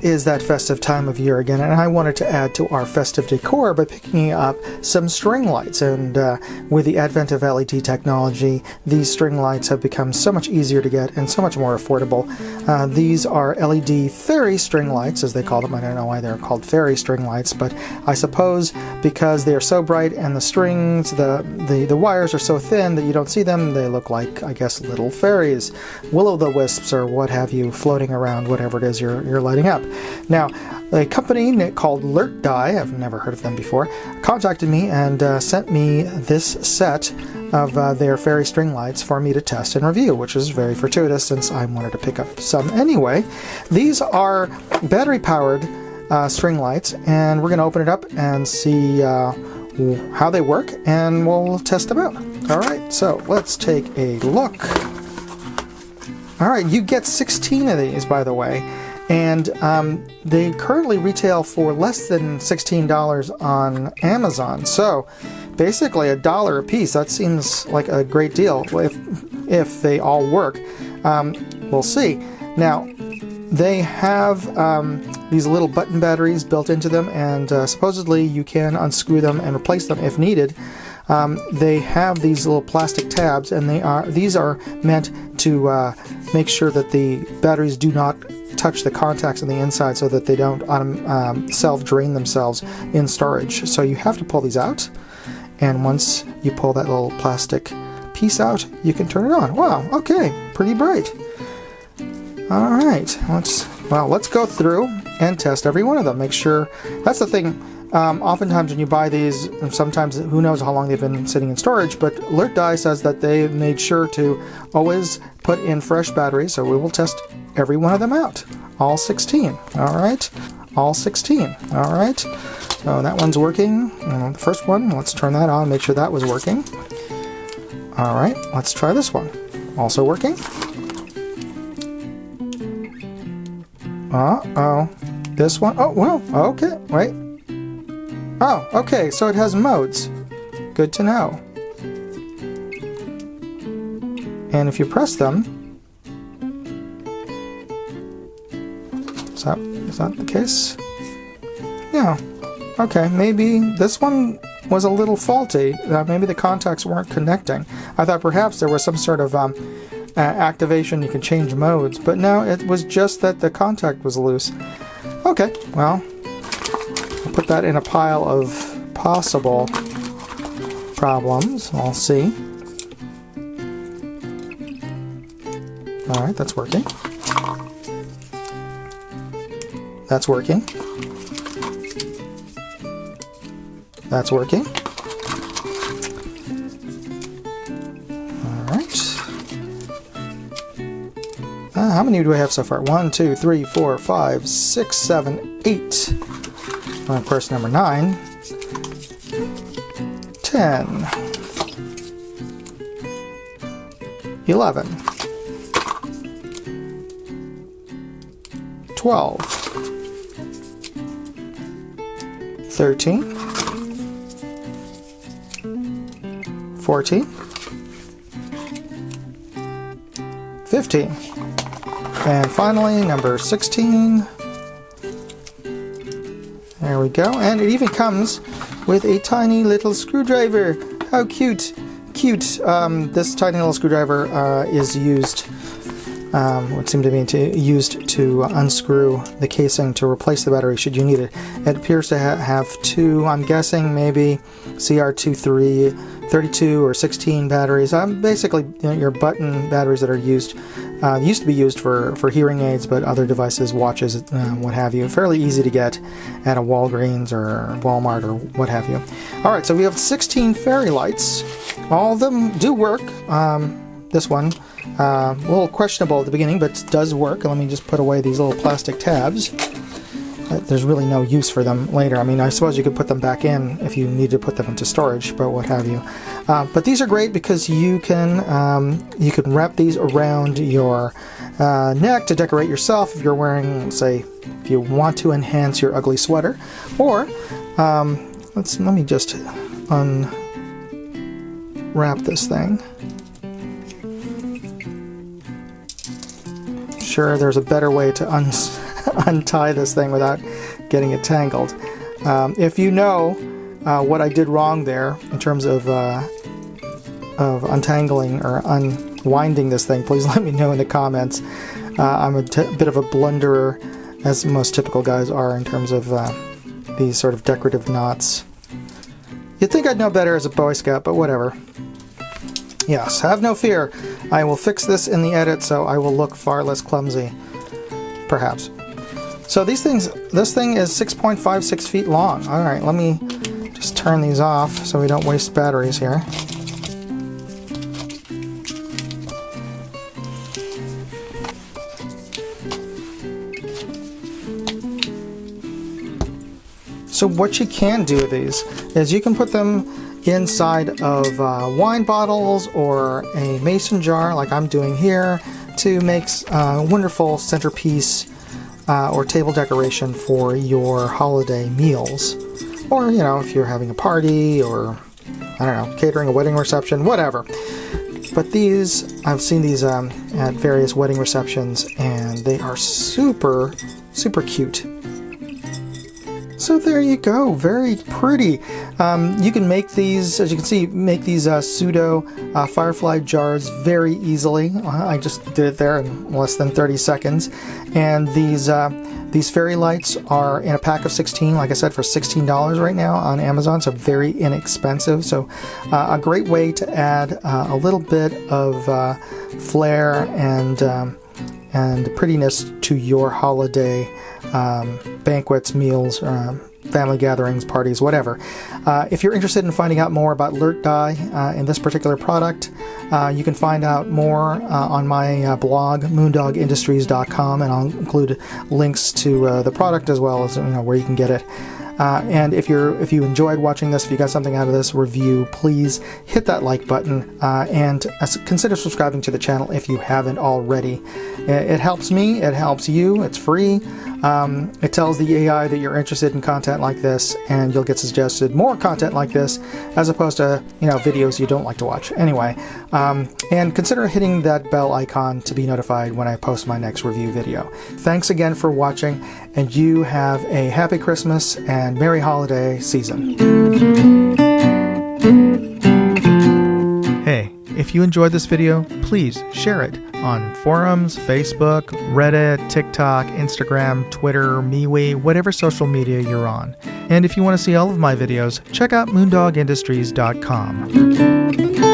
it is that festive time of year again, and I wanted to add to our festive decor by picking up some string lights. And with the advent of LED technology, these string lights have become so much easier to get and so much more affordable. These are LED fairy string lights, as they call them. I don't know why they're called fairy string lights, but I suppose because they are so bright and the strings, the wires are so thin that you don't see them, they look like, I guess, little fairies, will-o'-the-wisps, or what have you, floating around whatever it is you're lighting up. Now, a company called Lertdai, I've never heard of them before, contacted me and sent me this set of their fairy string lights for me to test and review, which is very fortuitous since I wanted to pick up some anyway. These are battery-powered string lights, and we're going to open it up and see how they work, and we'll test them out. Alright, so let's take a look. Alright, you get 16 of these, by the way, and they currently retail for less than $16 on Amazon, so basically $1 a piece. That seems like a great deal if they all work. We'll see. Now, they have these little button batteries built into them, and supposedly you can unscrew them and replace them if needed. They have these little plastic tabs, and these are meant to make sure that the batteries do not touch the contacts on the inside so that they don't self-drain themselves in storage. So you have to pull these out, and once you pull that little plastic piece out, you can turn it on. Wow, okay, pretty bright. Alright, let's go through and test every one of them. Make sure, that's the thing, oftentimes when you buy these, sometimes who knows how long they've been sitting in storage, but Lertdai says that they made sure to always put in fresh batteries, so we will test every one of them out. All 16, alright? All 16, alright? So that one's working. The first one, let's turn that on, make sure that was working. Alright, let's try this one. Also working. Uh-oh. This one? Oh, well, okay, wait. Oh, okay, so it has modes. Good to know. And if you press them... Is that the case? Yeah. Okay, maybe this one was a little faulty. Maybe the contacts weren't connecting. I thought perhaps there was some sort of activation, you can change modes, but no, it was just that the contact was loose. Okay, well, I'll put that in a pile of possible problems. I'll see. Alright, that's working. That's working. That's working. How many do I have so far? 1, 2, 3, 4, 5, 6, 7, 8. And of course, number 9. 10. 11. 12. 13. 14. 15. And finally, number 16. There we go. And it even comes with a tiny little screwdriver. How cute. Cute. This tiny little screwdriver is used, would seem to be used to unscrew the casing to replace the battery should you need it. It appears to have two, I'm guessing maybe CR23 32 or 16 batteries. Basically, your button batteries that are used to be used for hearing aids, but other devices, watches, what have you. Fairly easy to get at a Walgreens or Walmart or what have you. Alright, so we have 16 fairy lights. All of them do work. This one, a little questionable at the beginning, but does work. Let me just put away these little plastic tabs. There's really no use for them later. I mean, I suppose you could put them back in if you need to put them into storage, but what have you. But these are great because you can wrap these around your neck to decorate yourself if you're wearing, say, if you want to enhance your ugly sweater. Or, let me just unwrap this thing. Sure, there's a better way to untie this thing without getting it tangled. If you know what I did wrong there in terms of untangling or unwinding this thing, please let me know in the comments. I'm a bit of a blunderer, as most typical guys are in terms of these sort of decorative knots. You'd think I'd know better as a Boy Scout, but whatever. Yes, have no fear. I will fix this in the edit, so I will look far less clumsy, perhaps. So this thing is 6.56 feet long. All right, let me just turn these off so we don't waste batteries here. So what you can do with these is you can put them inside of wine bottles or a mason jar like I'm doing here to make a wonderful centerpiece or table decoration for your holiday meals. Or, you know, if you're having a party or, I don't know, catering a wedding reception, whatever. But these, I've seen these at various wedding receptions and they are super, super cute. So there you go, very pretty. You can make these, as you can see, make these pseudo firefly jars very easily. I just did it there in less than 30 seconds. And these fairy lights are in a pack of 16, like I said, for $16 right now on Amazon, so very inexpensive. So a great way to add a little bit of flair and prettiness to your holiday banquets, meals, family gatherings, parties, whatever. If you're interested in finding out more about Lertdai in this particular product, you can find out more on my blog, moondogindustries.com, and I'll include links to the product as well as where you can get it. And if you enjoyed watching this, if you got something out of this review, please hit that like button and consider subscribing to the channel if you haven't already. It helps me, it helps you, it's free. It tells the AI that you're interested in content like this, and you'll get suggested more content like this as opposed to videos you don't like to watch. Anyway, and consider hitting that bell icon to be notified when I post my next review video. Thanks again for watching, and you have a happy Christmas and merry holiday season. Hey, if you enjoyed this video, please share it on forums, Facebook, Reddit, TikTok, Instagram, Twitter, MeWe, whatever social media you're on. And if you want to see all of my videos, check out moondogindustries.com.